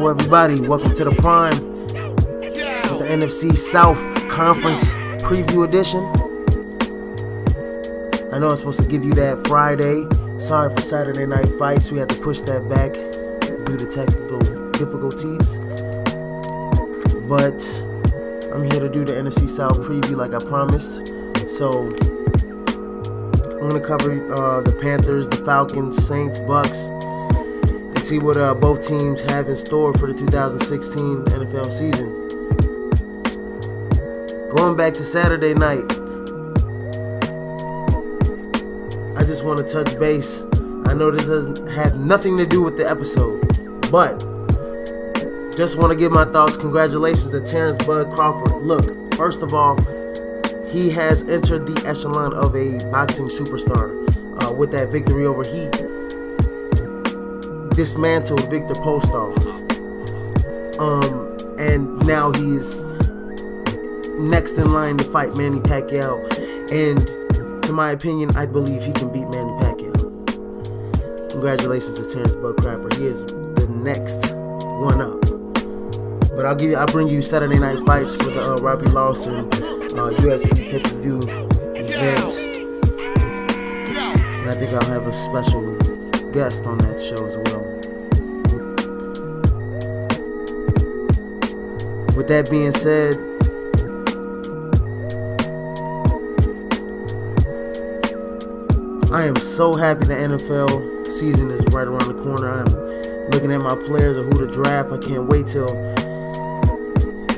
Hello everybody, welcome to the Prime with the NFC South Conference Preview Edition. I know I'm supposed to give you that Friday. Sorry for Saturday night fights, we had to push that back due to technical difficulties. But I'm here to do the NFC South preview like I promised. So I'm going to cover the Panthers, the Falcons, Saints, Bucks, and see what both teams have in store for the 2016 NFL season. Going back to Saturday night, I just want to touch base. I know this doesn't have nothing to do with the episode, but just want to give my thoughts. Congratulations to Terrence Bud Crawford. Look, first of all, he has entered the echelon of a boxing superstar with that victory over Heat. Dismantled Victor Postol. And now he's next in line to fight Manny Pacquiao. And to my opinion, I believe he can beat Manny Pacquiao. Congratulations to Terrence Bud Crawford. He is the next one up. But I'll bring you Saturday night fights for the Robbie Lawson UFC pay-per-view event. And I think I'll have a special guest on that show as well. With that being said, I am so happy the NFL season is right around the corner. I'm looking at my players and who to draft. I can't wait till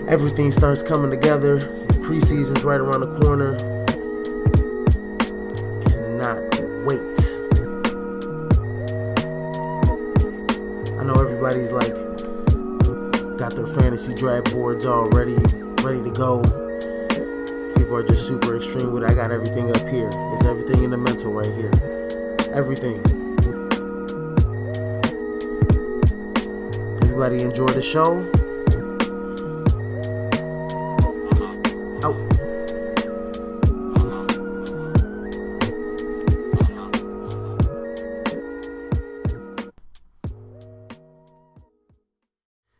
everything starts coming together. Preseason's right around the corner. Cannot wait. I know everybody's like got their fantasy draft boards all ready to go. People are just super extreme with it. I got everything up here. It's everything in the mental right here. Everything. Everybody enjoy the show.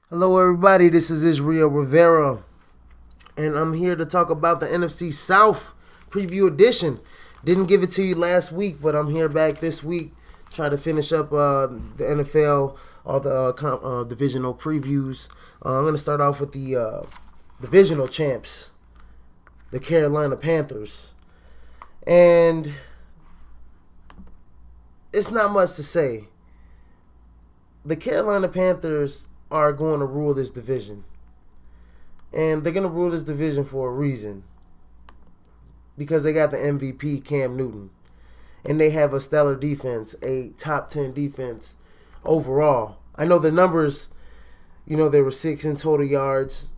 Hello everybody, this is Israel Rivera, and I'm here to talk about the NFC South Preview Edition. Didn't give it to you last week, but I'm here back this week, try to finish up the NFL, all the divisional previews. I'm going to start off with the divisional champs, the Carolina Panthers. And it's not much to say. The Carolina Panthers are going to rule this division. And they're going to rule this division for a reason. Because they got the MVP, Cam Newton. And they have a stellar defense, a top 10 defense overall. I know the numbers, there were 6 in total yards,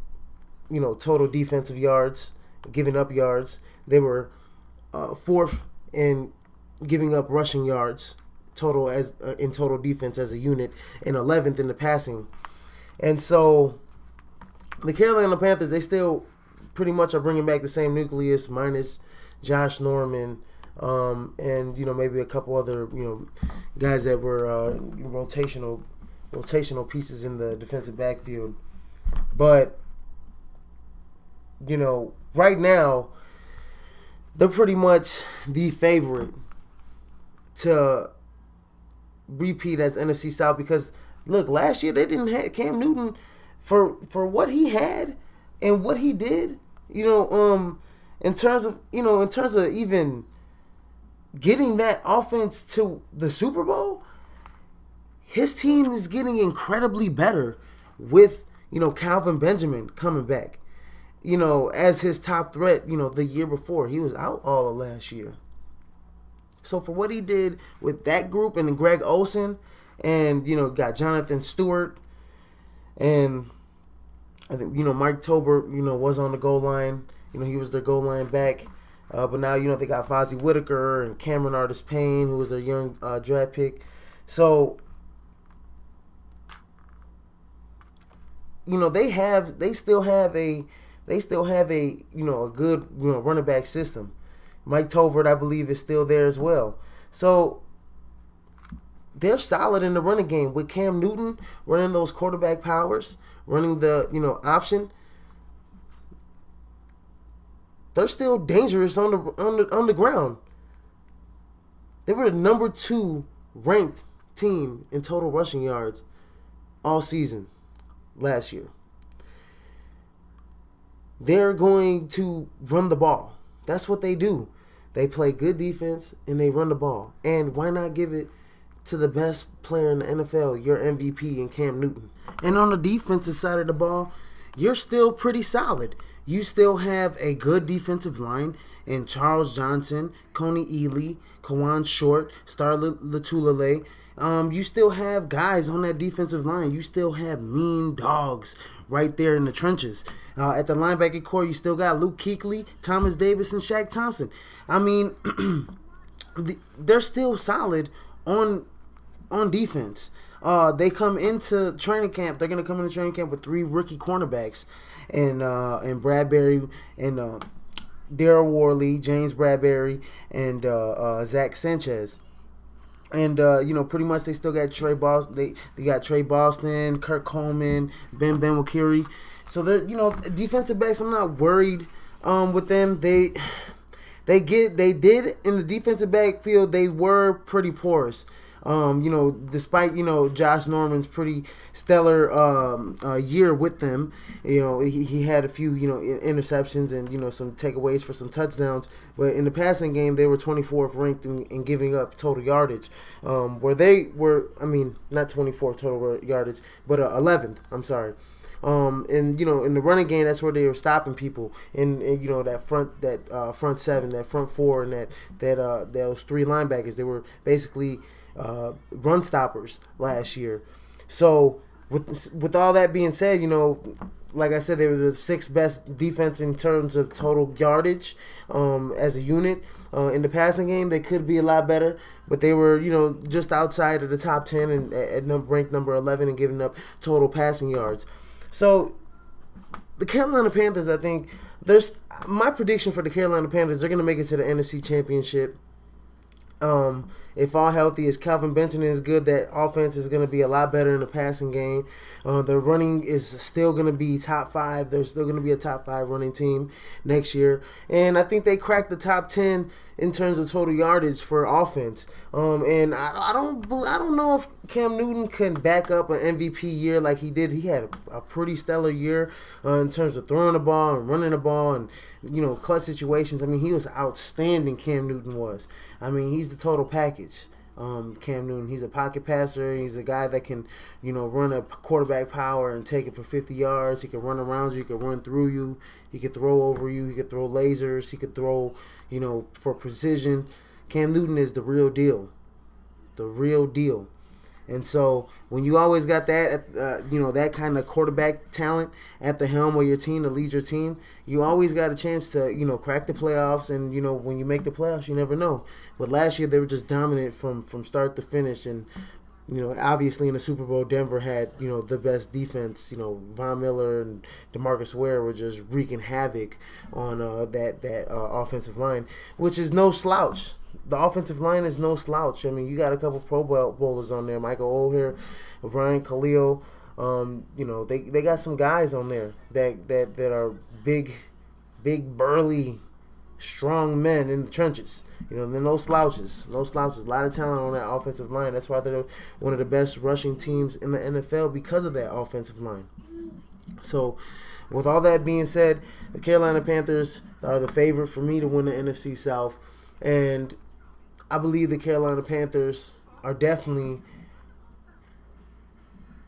total defensive yards, giving up yards. They were 4th in giving up rushing yards, total in total defense as a unit, and 11th in the passing. And so the Carolina Panthers, they still pretty much are bringing back the same nucleus minus Josh Norman and maybe a couple other guys that were rotational pieces in the defensive backfield. But right now they're pretty much the favorite to repeat as NFC South because look, last year they didn't have Cam Newton for what he had and what he did, in terms of even getting that offense to the Super Bowl. His team is getting incredibly better with, Calvin Benjamin coming back, as his top threat, the year before. He was out all of last year. So for what he did with that group and Greg Olsen, and, got Jonathan Stewart, and I think, Mike Tolbert, was on the goal line. He was their goal line back. But now, they got Fozzie Whitaker and Cameron Artis-Payne, who was their young draft pick. So, they still have a a good, running back system. Mike Tolbert, I believe, is still there as well. So they're solid in the running game with Cam Newton running those quarterback powers, running the option. They're still dangerous on the ground. They were the number 2 ranked team in total rushing yards all season last year. They're going to run the ball. That's what they do. They play good defense and they run the ball. And why not give it to the best player in the NFL, your MVP in Cam Newton? And on the defensive side of the ball, you're still pretty solid. You still have a good defensive line in Charles Johnson, Coney Ealy, Kawan Short, Star Latulele. You still have guys on that defensive line. You still have mean dogs right there in the trenches. At the linebacker core, you still got Luke Kuechly, Thomas Davis, and Shaq Thompson. I mean, they're still solid on defense. They come into training camp. They're gonna come into training camp with 3 rookie cornerbacks, and Bradbury and Darryl Worley, James Bradbury, and Zach Sanchez. And pretty much they still got Trey Boston. They got Trey Boston, Kirk Coleman, Ben Wakiri. So they're defensive backs. I'm not worried with them. They did in the defensive backfield. They were pretty porous. Despite Josh Norman's pretty stellar year with them, he had a few interceptions and some takeaways for some touchdowns. But in the passing game, they were 24th ranked in giving up total yardage, where they were not 24th total yardage, but 11th. I'm sorry. In the running game, that's where they were stopping people. And that front 7, that front 4, and those 3 linebackers, they were basically run stoppers last year. So with all that being said, like I said, they were the 6th best defense in terms of total yardage as a unit. In the passing game, they could be a lot better, but they were just outside of the top 10 and ranked number 11 and giving up total passing yards. So the Carolina Panthers, I think my prediction for the Carolina Panthers, they're going to make it to the NFC Championship. If all healthy, as Calvin Benson is good, that offense is going to be a lot better in the passing game. The running is still going to be top 5. There's still going to be a top 5 running team next year. And I think they cracked the top 10 in terms of total yardage for offense. And I don't know if Cam Newton can back up an MVP year like he did. He had a pretty stellar year in terms of throwing the ball and running the ball and clutch situations. I mean, he was outstanding. Cam Newton was. I mean, he's the total package. Cam Newton, he's a pocket passer. He's a guy that can, run a quarterback power and take it for 50 yards. He can run around you. He can run through you. He could throw over you. He could throw lasers. He could throw, for precision. Cam Newton is the real deal. The real deal. And so when you always got that, that kind of quarterback talent at the helm of your team to lead your team, you always got a chance to, crack the playoffs. And, when you make the playoffs, you never know. But last year they were just dominant from start to finish. And, obviously in the Super Bowl, Denver had, the best defense. Von Miller and DeMarcus Ware were just wreaking havoc on that offensive line, which is no slouch. The offensive line is no slouch. I mean, you got a couple Pro Bowlers on there, Michael O'Hare, Brian Khalil. They got some guys on there that are big, burly, strong men in the trenches. They're no slouches. A lot of talent on that offensive line. That's why they're one of the best rushing teams in the NFL because of that offensive line. So, with all that being said, the Carolina Panthers are the favorite for me to win the NFC South. And I believe the Carolina Panthers are definitely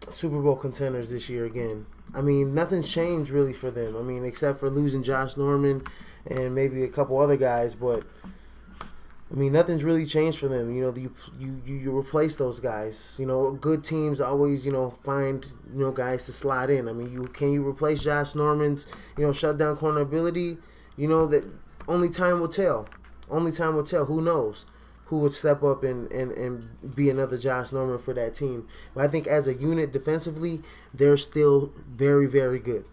Super Bowl contenders this year again. I mean, nothing's changed really for them. I mean, except for losing Josh Norman and maybe a couple other guys. But, I mean, nothing's really changed for them. You replace those guys. Good teams always, find, guys to slide in. I mean, can you replace Josh Norman's, shutdown corner ability? That only time will tell. Only time will tell. Who knows who would step up and be another Josh Norman for that team. But I think as a unit defensively, they're still very, very good.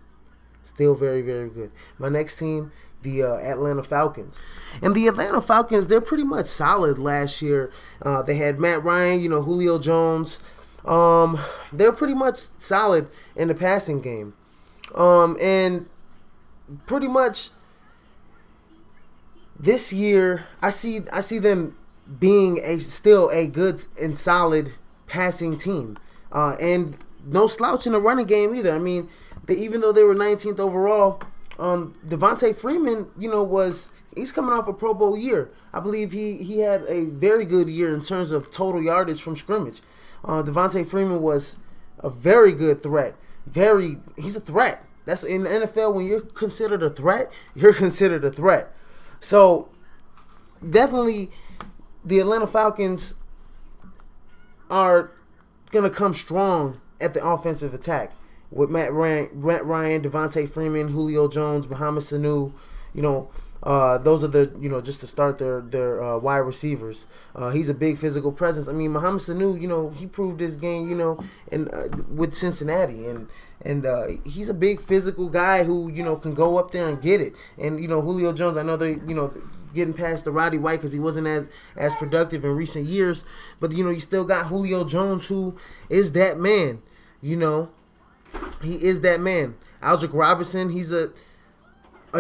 Still very, very good. My next team, the Atlanta Falcons. And the Atlanta Falcons, they're pretty much solid last year. They had Matt Ryan, Julio Jones. They're pretty much solid in the passing game. And pretty much this year, I see them being still a good and solid passing team. And no slouch in the running game either. I mean, even though they were 19th overall, Devontae Freeman, he's coming off a Pro Bowl year. I believe he had a very good year in terms of total yardage from scrimmage. Devontae Freeman was a very good threat. He's a threat. That's in the NFL. When you're considered a threat, you're considered a threat. So definitely, the Atlanta Falcons are gonna come strong at the offensive attack with Matt Ryan, Devontae Freeman, Julio Jones, Mohamed Sanu. Those are the just to start their wide receivers. He's a big physical presence. I mean, Mohamed Sanu, he proved his game, with Cincinnati, and he's a big physical guy who can go up there and get it. And Julio Jones, I know they getting past the Roddy White because he wasn't as productive in recent years, but you still got Julio Jones, who is that man. He is that man. Aldrick Robinson, he's a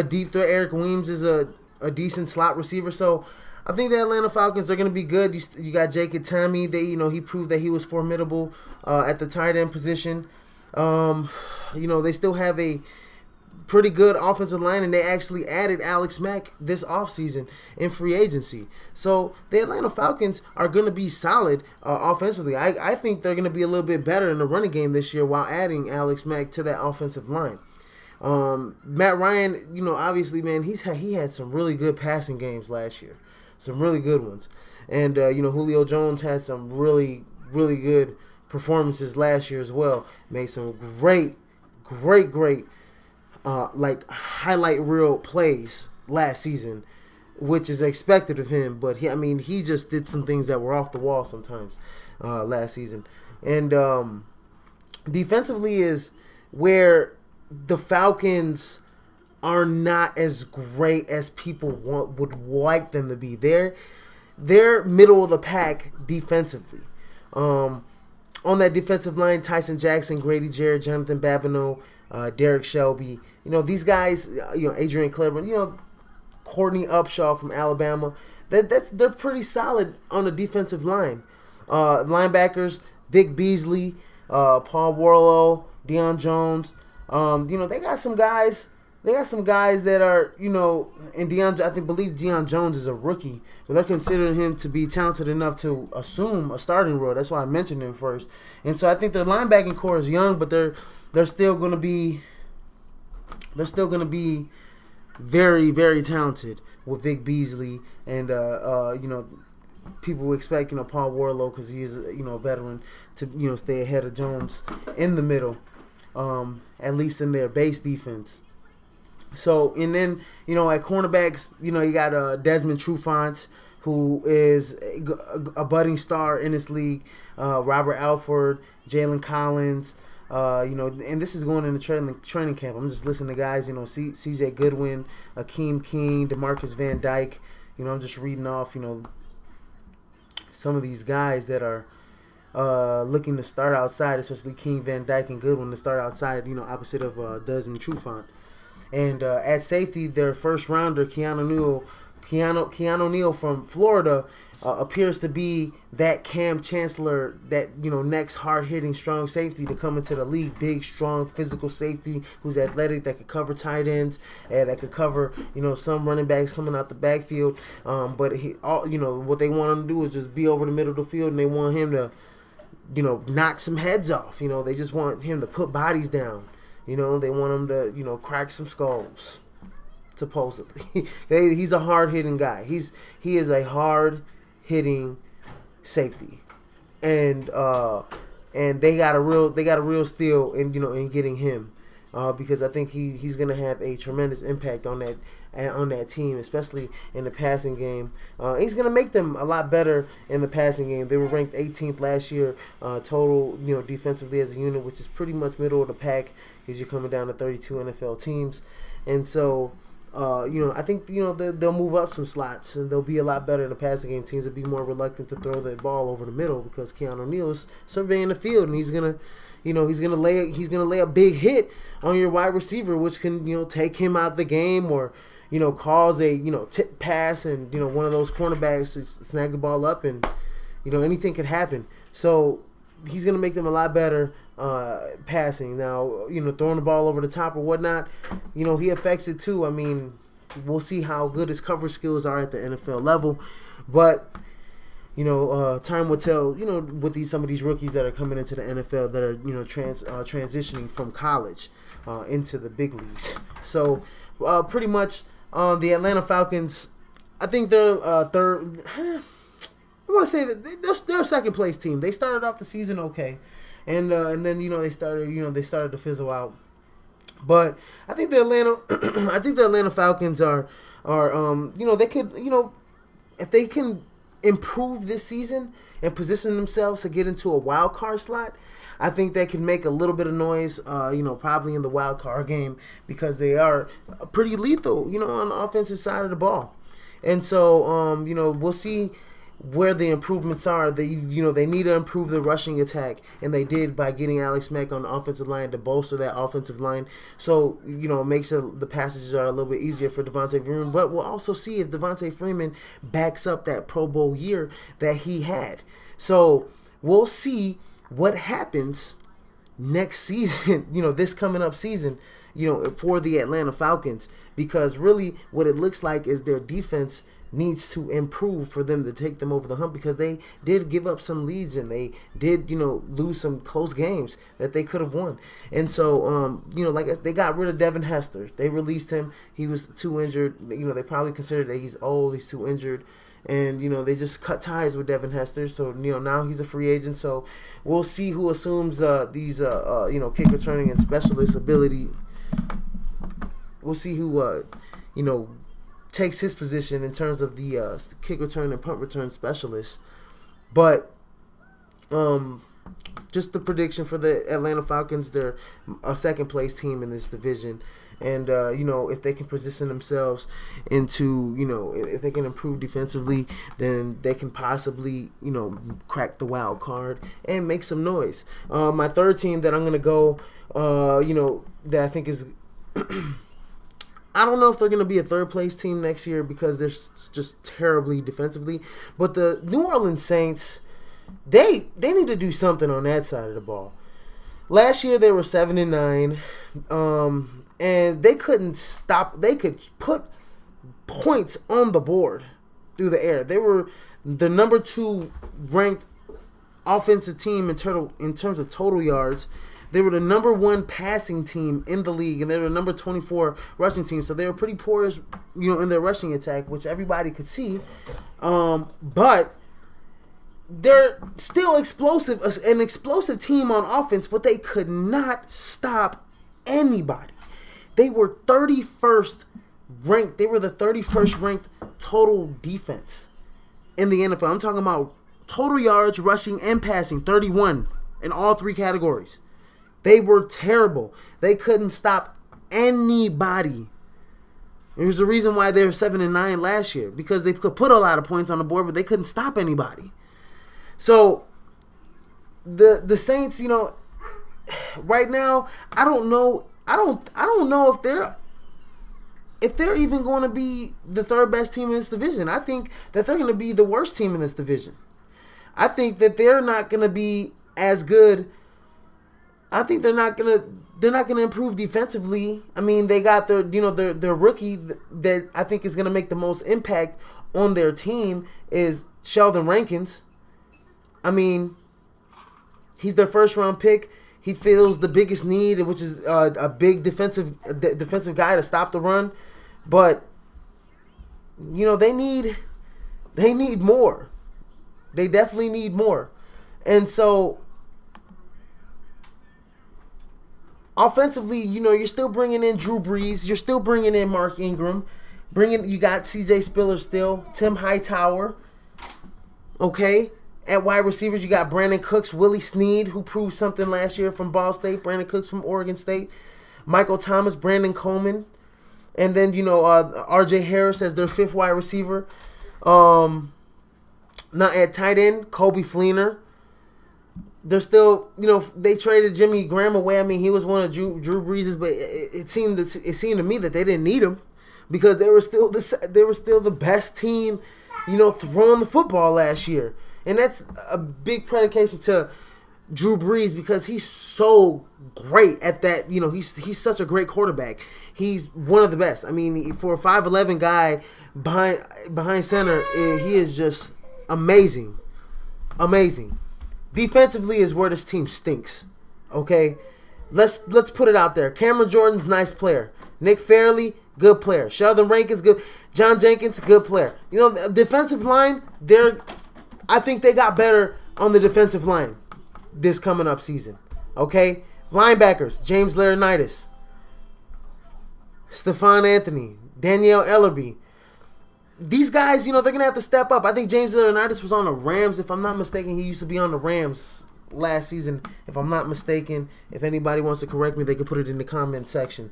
deep threat. Eric Weems is a decent slot receiver. So I think the Atlanta Falcons are going to be good. You got Jacob Tommy. He proved that he was formidable at the tight end position. They still have a pretty good offensive line, and they actually added Alex Mack this offseason in free agency. So the Atlanta Falcons are going to be solid offensively. I think they're going to be a little bit better in the running game this year while adding Alex Mack to that offensive line. Matt Ryan, obviously, man, he had some really good passing games last year, some really good ones. And, Julio Jones had some really, really good performances last year as well. Made some great highlight reel plays last season, which is expected of him. But he just did some things that were off the wall sometimes last season. And defensively is where the Falcons are not as great as people would like them to be. They're middle of the pack defensively. On that defensive line, Tyson Jackson, Grady Jarrett, Jonathan Babineau, Derek Shelby. These guys, Adrian Claiborne, Courtney Upshaw from Alabama. They're pretty solid on the defensive line. Linebackers, Vic Beasley, Paul Warlow, Deion Jones. They got some guys. They got some guys that are, and believe Deion Jones is a rookie, but they're considering him to be talented enough to assume a starting role. That's why I mentioned him first. And so I think their linebacking core is young, but they're still going to be very, very talented with Vic Beasley and people expect Paul Warlow, because he is a veteran, to stay ahead of Jones in the middle, at least in their base defense. So, and then, at cornerbacks, you got Desmond Trufant, who is a budding star in this league, Robert Alford, Jalen Collins, and this is going into training camp. I'm just listening to guys, C.J. Goodwin, Akeem King, DeMarcus Van Dyke. I'm just reading off, some of these guys that are looking to start outside, especially King, Van Dyke, and Goodwin to start outside, opposite of Desmond Trufant. And at safety, their first rounder, Keanu Neal from Florida, appears to be that Cam Chancellor, that next hard-hitting, strong safety to come into the league. Big, strong, physical safety who's athletic, that could cover tight ends, and that could cover some running backs coming out the backfield. But what they want him to do is just be over the middle of the field, and they want him to knock some heads off. They just want him to put bodies down. They want him to, crack some skulls, supposedly. He's a hard-hitting guy. He is a hard-hitting safety, and they got a real steal in getting him, because I think he's gonna have a tremendous impact on that team, especially in the passing game. He's gonna make them a lot better in the passing game. They were ranked 18th last year, total defensively as a unit, which is pretty much middle of the pack, because you're coming down to 32 NFL teams. And so I think they'll move up some slots and they'll be a lot better in the passing game. Teams will be more reluctant to throw the ball over the middle because Keanu O'Neal's surveying the field and he's gonna lay a big hit on your wide receiver, which can take him out of the game or cause a tip pass and one of those cornerbacks to snag the ball up and anything could happen. So he's gonna make them a lot better passing. Now throwing the ball over the top or whatnot, he affects it too. I mean, we'll see how good his coverage skills are at the NFL level, but time will tell. With some of these rookies that are coming into the NFL that are transitioning from college into the big leagues. So pretty much the Atlanta Falcons, I think they're third. I want to say that they're a second place team. They started off the season okay, and then they started to fizzle out. But I think the Atlanta Falcons are they could if they can improve this season and position themselves to get into a wild card slot, I think they can make a little bit of noise, probably in the wild card game because they are pretty lethal, on the offensive side of the ball. And so, we'll see where the improvements are. They need to improve the rushing attack, and they did by getting Alex Mack on the offensive line to bolster that offensive line. So, it makes the passages are a little bit easier for Devontae Freeman. But we'll also see if Devontae Freeman backs up that Pro Bowl year that he had. So we'll see what happens next season, this coming up season, for the Atlanta Falcons, because really what it looks like is their defense needs to improve for them to take them over the hump, because they did give up some leads and they did, lose some close games that they could have won. And so, they got rid of Devin Hester. They released him. He was too injured. They probably considered that he's old, he's too injured. And, they just cut ties with Devin Hester. So, now he's a free agent. So, we'll see who assumes these, kick returning and specialist ability. We'll see who, takes his position in terms of the kick return and punt return specialist. But just the prediction for the Atlanta Falcons, they're a second place team in this division. And, if they can position themselves into, if they can improve defensively, then they can possibly, crack the wild card and make some noise. My third team that I'm going to go, that I think is I don't know if they're going to be a third-place team next year because they're just terribly defensively. But the New Orleans Saints, they need to do something on that side of the ball. Last year they were 7-9, and they couldn't stop. They could put points on the board through the air. They were the number 2 ranked offensive team in terms of total yards. They were the number 1 passing team in the league, and they were the number 24 rushing team. So they were pretty poor, in their rushing attack, which everybody could see. But they're still explosive, an explosive team on offense, but they could not stop anybody. They were 31st ranked. They were the 31st ranked total defense in the NFL. I'm talking about total yards, rushing, and passing, 31 in all 3 categories. They were terrible. They couldn't stop anybody. There's a reason why they were 7-9 last year, because they could put a lot of points on the board, but they couldn't stop anybody. So the Saints, right now, I don't know if they're even going to be the third best team in this division. I think that they're going to be the worst team in this division. I think that they're not going to be as good. I think they're not gonna improve defensively. I mean, they got their rookie that I think is gonna make the most impact on their team is Sheldon Rankins. I mean, he's their first round pick. He fills the biggest need, which is a big defensive guy to stop the run. But they need more. They definitely need more, and so. Offensively, you're still bringing in Drew Brees. You're still bringing in Mark Ingram. You got C.J. Spiller still. Tim Hightower. Okay. At wide receivers, you got Brandon Cooks, Willie Snead, who proved something last year from Ball State. Brandon Cooks from Oregon State. Michael Thomas, Brandon Coleman. And then, R.J. Harris as their fifth wide receiver. Now at tight end, Kobe Fleener. They're still, they traded Jimmy Graham away. I mean, he was one of Drew Brees', but it seemed to me that they didn't need him because they were still the best team, throwing the football last year. And that's a big predication to Drew Brees because he's so great at that. He's such a great quarterback. He's one of the best. I mean, for a 5'11" guy behind center, he is just amazing. Amazing. Defensively is where this team stinks. Okay? Let's put it out there. Cameron Jordan's nice player. Nick Fairley, good player. Sheldon Rankins, good. John Jenkins, good player. The defensive line, I think they got better on the defensive line this coming up season. Okay? Linebackers, James Laurinaitis, Stephon Anthony, Danielle Ellerbe. These guys, they're going to have to step up. I think James Laurinaitis was on the Rams. If I'm not mistaken, he used to be on the Rams last season. If I'm not mistaken, if anybody wants to correct me, they can put it in the comment section.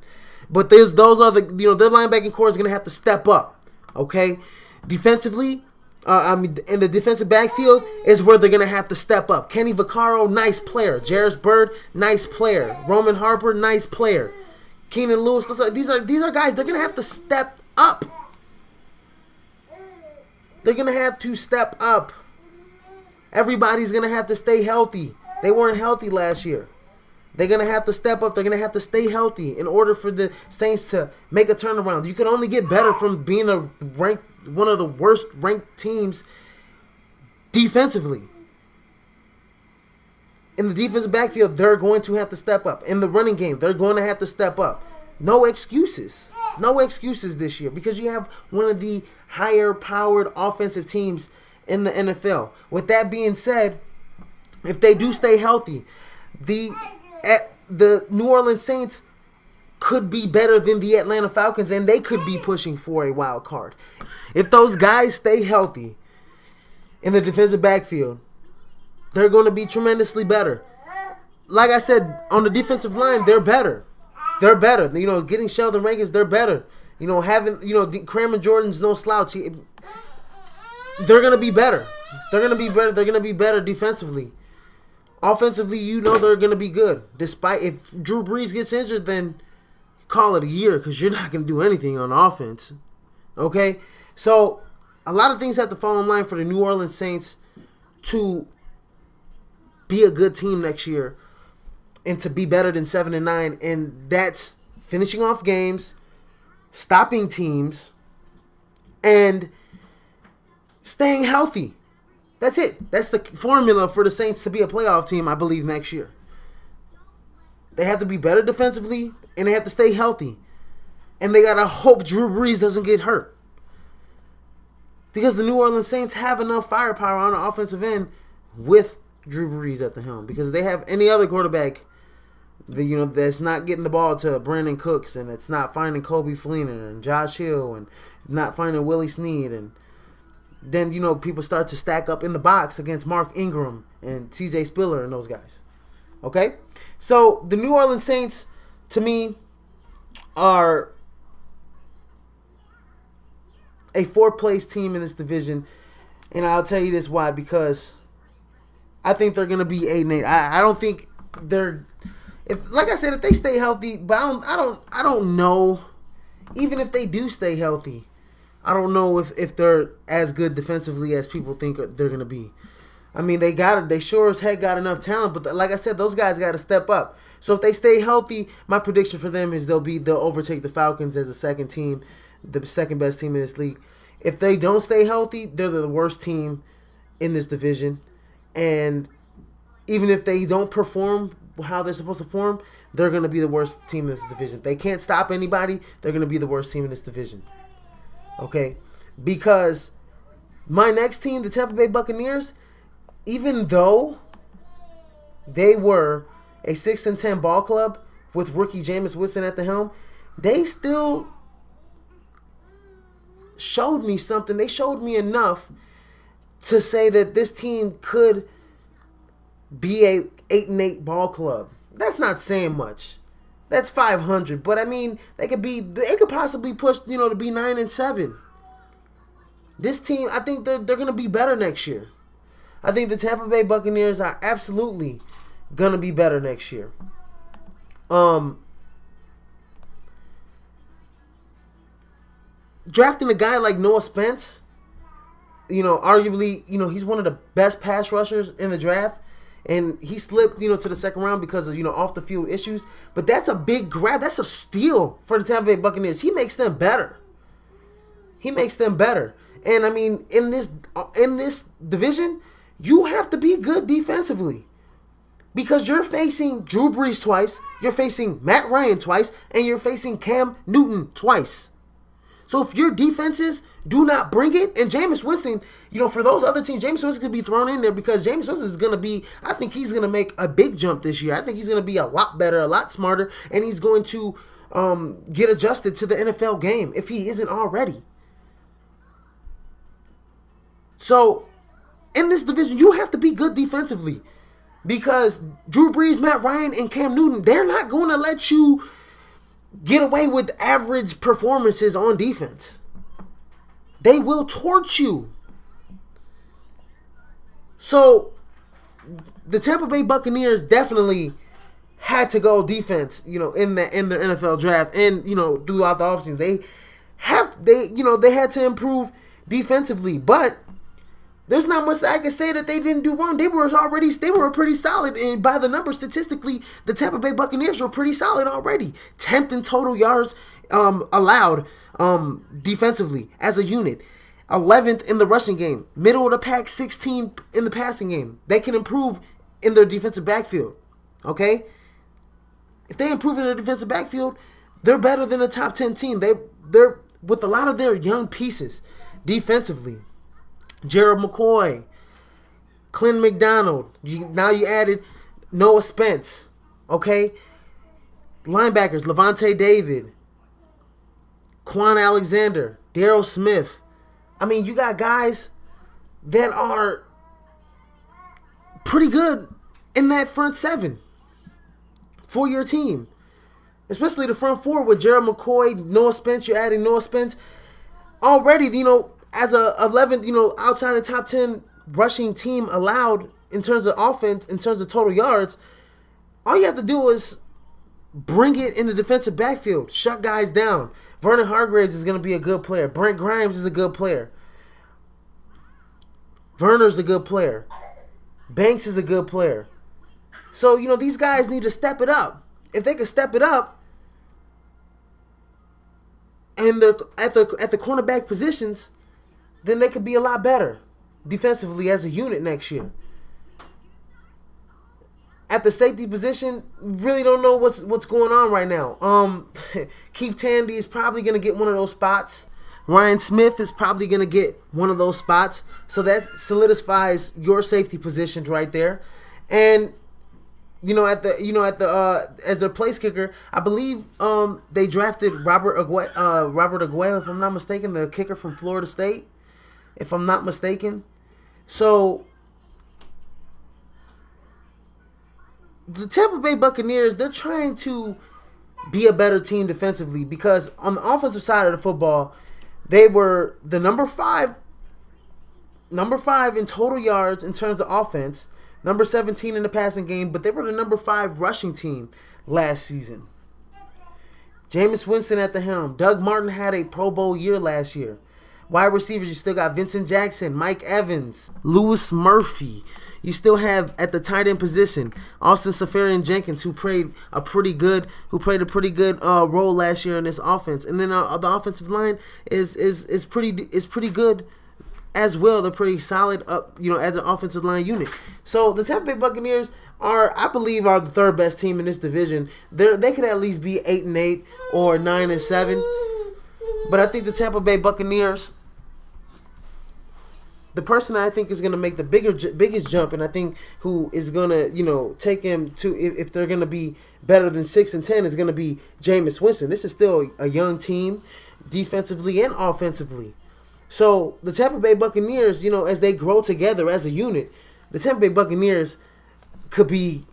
But those other, their linebacking core is going to have to step up. Okay? Defensively, in the defensive backfield is where they're going to have to step up. Kenny Vaccaro, nice player. Jarris Byrd, nice player. Roman Harper, nice player. Keenan Lewis, these are guys, they're going to have to step up. They're going to have to step up. Everybody's going to have to stay healthy. They weren't healthy last year. They're going to have to step up. They're going to have to stay healthy in order for the Saints to make a turnaround. You can only get better from being one of the worst ranked teams defensively. In the defensive backfield, they're going to have to step up. In the running game, they're going to have to step up. No excuses. No excuses this year because you have one of the higher powered offensive teams in the NFL. With that being said, if they do stay healthy, the New Orleans Saints could be better than the Atlanta Falcons and they could be pushing for a wild card. If those guys stay healthy in the defensive backfield, they're going to be tremendously better. Like I said, on the defensive line, they're better. They're better. Getting Sheldon Rankins, they're better. Having, Cameron Jordan's no slouch. They're going to be better. They're going to be better. They're going to be better defensively. Offensively, they're going to be good. Despite, if Drew Brees gets injured, then call it a year because you're not going to do anything on offense. Okay? So, a lot of things have to fall in line for the New Orleans Saints to be a good team next year and to be better than 7-9, and that's finishing off games, stopping teams, and staying healthy. That's it. That's the formula for the Saints to be a playoff team, I believe, next year. They have to be better defensively, and they have to stay healthy. And they got to hope Drew Brees doesn't get hurt. Because the New Orleans Saints have enough firepower on the offensive end with Drew Brees at the helm. Because if they have any other quarterback that's not getting the ball to Brandon Cooks, and it's not finding Kobe Fleener and Josh Hill, and not finding Willie Snead, and then people start to stack up in the box against Mark Ingram and C.J. Spiller and those guys. Okay, so the New Orleans Saints, to me, are a fourth-place team in this division, and I'll tell you this why. Because I think they're going to be 8-8. I don't think they're. Like I said, if they stay healthy, but I don't know. Even if they do stay healthy, I don't know if they're as good defensively as people think they're gonna be. I mean, they sure as heck got enough talent, but like I said, those guys got to step up. So if they stay healthy, my prediction for them is they'll overtake the Falcons as the second team, the second best team in this league. If they don't stay healthy, they're the worst team in this division, and even if they don't perform how they're supposed to perform, they're going to be the worst team in this division. They can't stop anybody. They're going to be the worst team in this division. Okay? Because my next team, the Tampa Bay Buccaneers, even though they were a 6-10 ball club with rookie Jameis Winston at the helm, they still showed me something. They showed me enough to say that this team could be a 8-8 ball club. That's not saying much. That's 500. But I mean, they could possibly push, to be 9-7. This team, I think they're gonna be better next year. I think the Tampa Bay Buccaneers are absolutely gonna be better next year. Drafting a guy like Noah Spence, arguably, he's one of the best pass rushers in the draft. And he slipped, to the second round because of, off the field issues. But that's a big grab. That's a steal for the Tampa Bay Buccaneers. He makes them better. And I mean, in this division, you have to be good defensively. Because you're facing Drew Brees twice, you're facing Matt Ryan twice, and you're facing Cam Newton twice. So if your defenses do not bring it, and Jameis Winston, for those other teams, Jameis Winston could be thrown in there because Jameis Winston is going to be, I think he's going to make a big jump this year. I think he's going to be a lot better, a lot smarter, and he's going to get adjusted to the NFL game if he isn't already. So in this division, you have to be good defensively because Drew Brees, Matt Ryan, and Cam Newton, they're not going to let you get away with average performances on defense. They will torch you. So the Tampa Bay Buccaneers definitely had to go defense, in their NFL draft and throughout the offseason. They had to improve defensively, but there's not much I can say that they didn't do wrong. They were pretty solid, and by the numbers, statistically, the Tampa Bay Buccaneers were pretty solid already. 10th in total yards allowed defensively as a unit. 11th in the rushing game. Middle of the pack, 16th in the passing game. They can improve in their defensive backfield. Okay? If they improve in their defensive backfield, they're better than a top 10 team. They're with a lot of their young pieces defensively. Gerald McCoy, Clint McDonald. Now you added Noah Spence. Okay? Linebackers, Levante David, Quan Alexander, Darryl Smith. I mean, you got guys that are pretty good in that front seven for your team. Especially the front four with Gerald McCoy, Noah Spence. You're adding Noah Spence. Already, as a 11th, outside the top 10 rushing team allowed in terms of offense, in terms of total yards, all you have to do is bring it in the defensive backfield. Shut guys down. Vernon Hargreaves is going to be a good player. Brent Grimes is a good player. Verner's a good player. Banks is a good player. So, these guys need to step it up. If they can step it up, and they're at the cornerback positions, then they could be a lot better defensively as a unit next year. At the safety position, really don't know what's going on right now. Keith Tandy is probably going to get one of those spots. Ryan Smith is probably going to get one of those spots. So that solidifies your safety positions right there. And as their place kicker, I believe they drafted Robert Aguayo, if I'm not mistaken, the kicker from Florida State, if I'm not mistaken. So the Tampa Bay Buccaneers, they're trying to be a better team defensively because on the offensive side of the football, they were the number five in total yards in terms of offense, number 17 in the passing game, but they were the number 5 rushing team last season. Jameis Winston at the helm. Doug Martin had a Pro Bowl year last year. Wide receivers, you still got Vincent Jackson, Mike Evans, Louis Murphy. You still have at the tight end position Austin Seferian-Jenkins, who played a pretty good role last year in this offense. And then the offensive line is pretty good as well. They're pretty solid as an offensive line unit. So the Tampa Bay Buccaneers I believe are the third best team in this division. They could at least be 8-8 or 9-7. But I think the Tampa Bay Buccaneers, the person I think is going to make the biggest jump, and I think who is going to, take him to, if they're going to be better than 6-10, is going to be Jameis Winston. This is still a young team, defensively and offensively. So the Tampa Bay Buccaneers, as they grow together as a unit, the Tampa Bay Buccaneers could be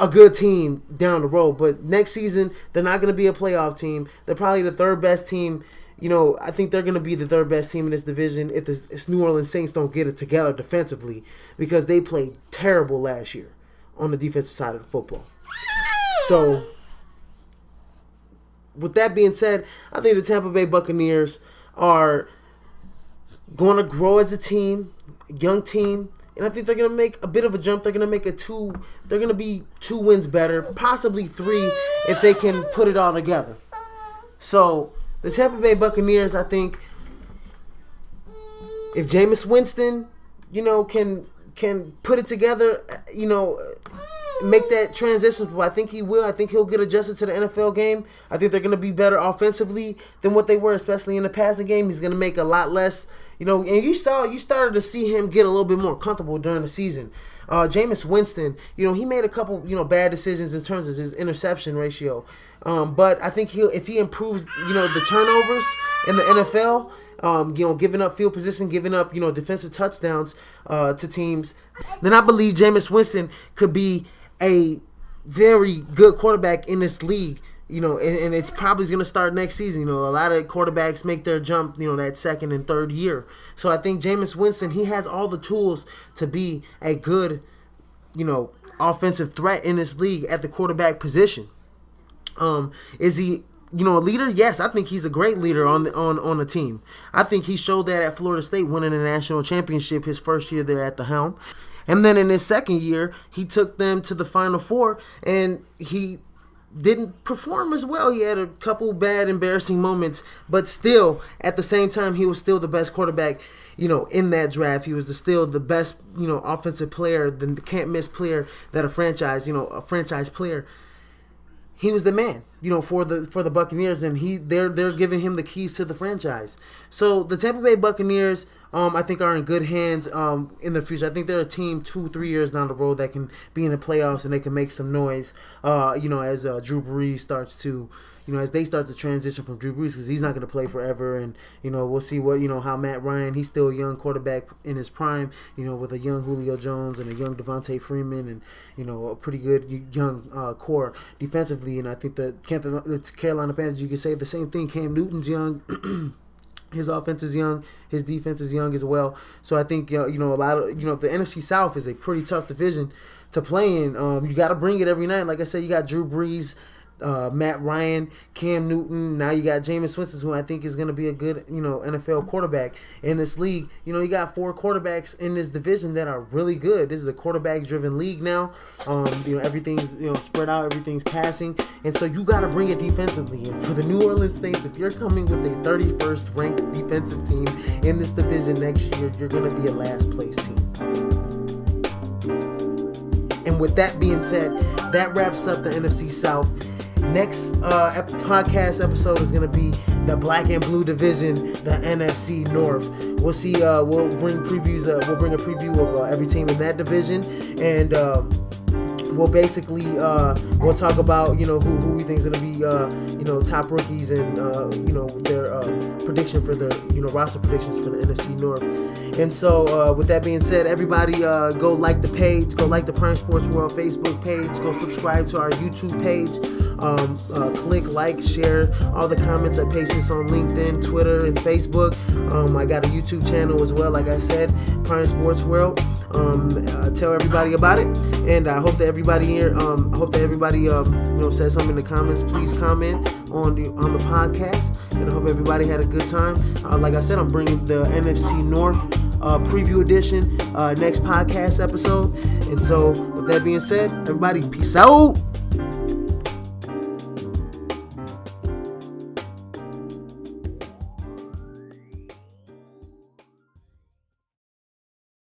a good team down the road. But next season, they're not going to be a playoff team. They're probably the third best team. I think they're going to be the third best team in this division if the New Orleans Saints don't get it together defensively, because they played terrible last year on the defensive side of the football. So, with that being said, I think the Tampa Bay Buccaneers are going to grow as a team, young team, and I think they're going to make a bit of a jump. They're going to make they're going to be 2 wins better, possibly 3 if they can put it all together. So, the Tampa Bay Buccaneers, I think, if Jameis Winston, can put it together, make that transition. I think he will. I think he'll get adjusted to the NFL game. I think they're going to be better offensively than what they were, especially in the passing game. He's going to make a lot less, and you started to see him get a little bit more comfortable during the season. Jameis Winston, he made a couple, bad decisions in terms of his interception ratio. But I think if he improves, the turnovers in the NFL, giving up field position, giving up, defensive touchdowns to teams, then I believe Jameis Winston could be a very good quarterback in this league. And it's probably going to start next season. A lot of quarterbacks make their jump, that second and third year. So I think Jameis Winston, he has all the tools to be a good, offensive threat in this league at the quarterback position. Is he, a leader? Yes, I think he's a great leader on the team. I think he showed that at Florida State, winning a national championship his first year there at the helm. And then in his second year, he took them to the Final Four, and he didn't perform as well. He had a couple bad, embarrassing moments, but still, at the same time, he was still the best quarterback, in that draft. He was still the best, offensive player, the can't-miss player that a franchise player. He was the man, for the Buccaneers, and they're giving him the keys to the franchise. So the Tampa Bay Buccaneers, I think, are in good hands in the future. I think they're a team 2-3 years down the road that can be in the playoffs and they can make some noise. As Drew Brees starts to, as they start to transition from Drew Brees, because he's not going to play forever, and we'll see how Matt Ryan, he's still a young quarterback in his prime, with a young Julio Jones and a young Devontae Freeman, and a pretty good young core defensively. And I think the Carolina Panthers, you could say the same thing. Cam Newton's young. His offense is young. His defense is young as well. So I think a lot of the NFC South is a pretty tough division to play in. You got to bring it every night. Like I said, you got Drew Brees, Matt Ryan, Cam Newton. Now you got Jameis Winston, who I think is going to be a good NFL quarterback in this league. You got 4 quarterbacks in this division that are really good. This is a quarterback-driven league now. Everything's spread out, everything's passing, and so you got to bring it defensively. And for the New Orleans Saints, if you're coming with a 31st ranked defensive team in this division next year, you're going to be a last place team. And with that being said, that wraps up the NFC South. Next podcast episode is going to be the Black and Blue division, the NFC North. We'll see. We'll bring previews. We'll bring a preview of every team in that division, and we'll basically we'll talk about who we think is going to be top rookies and their prediction for their roster predictions for the NFC North. And so with that being said, everybody go like the page, go like the Prime Sports World Facebook page, go subscribe to our YouTube page. Click like, share all the comments. I paste this on LinkedIn, Twitter, and Facebook. I got a YouTube channel as well, like I said, Prime Sports World. Tell everybody about it, and I hope that everybody here, says something in the comments. Please comment on the podcast, and I hope everybody had a good time. Like I said, I'm bringing the NFC North preview edition next podcast episode, and so with that being said, everybody, peace out.